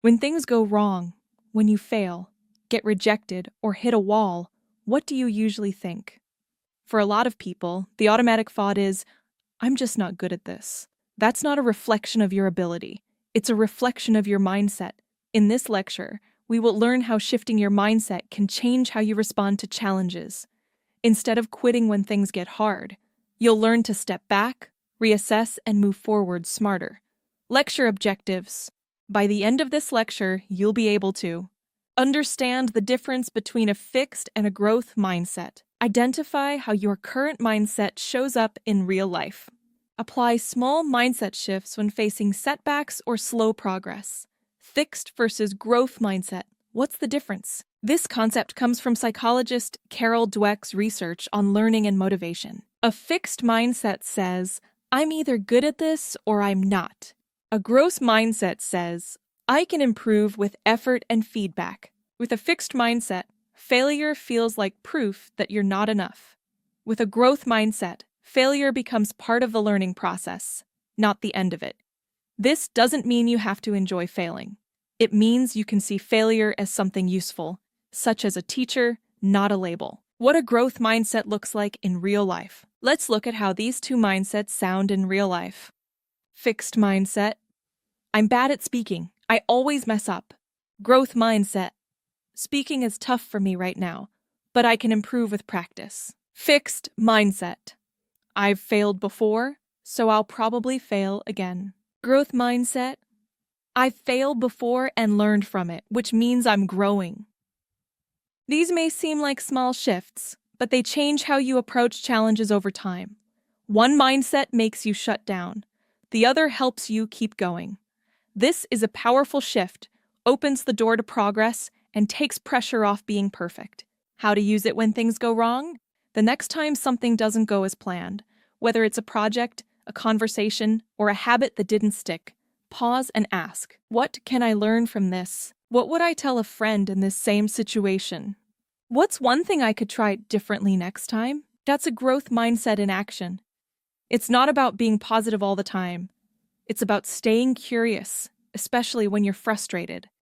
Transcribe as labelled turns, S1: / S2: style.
S1: When things go wrong, when you fail, get rejected, or hit a wall, what do you usually think? For a lot of people, the automatic thought is, I'm just not good at this. That's not a reflection of your ability. It's a reflection of your mindset. In this lecture, we will learn how shifting your mindset can change how you respond to challenges. Instead of quitting when things get hard, you'll learn to step back, reassess, and move forward smarter. Lecture objectives. By the end of this lecture, you'll be able to understand the difference between a fixed and a growth mindset. Identify how your current mindset shows up in real life. Apply small mindset shifts when facing setbacks or slow progress. Fixed versus growth mindset. What's the difference? This concept comes from psychologist Carol Dweck's research on learning and motivation. A fixed mindset says, I'm either good at this or I'm not. A growth mindset says, I can improve with effort and feedback. With a fixed mindset, failure feels like proof that you're not enough. With a growth mindset, failure becomes part of the learning process, not the end of it. This doesn't mean you have to enjoy failing. It means you can see failure as something useful, such as a teacher, not a label. What a growth mindset looks like in real life. Let's look at how these two mindsets sound in real life. Fixed mindset. I'm bad at speaking. I always mess up. Growth mindset. Speaking is tough for me right now, but I can improve with practice. Fixed mindset. I've failed before, so I'll probably fail again. Growth mindset. I've failed before and learned from it, which means I'm growing. These may seem like small shifts, but they change how you approach challenges over time. One mindset makes you shut down. The other helps you keep going. This is a powerful shift, opens the door to progress, and takes pressure off being perfect. How to use it when things go wrong? The next time something doesn't go as planned, whether it's a project, a conversation, or a habit that didn't stick, pause and ask, what can I learn from this? What would I tell a friend in this same situation? What's one thing I could try differently next time? That's a growth mindset in action. It's not about being positive all the time. It's about staying curious, especially when you're frustrated.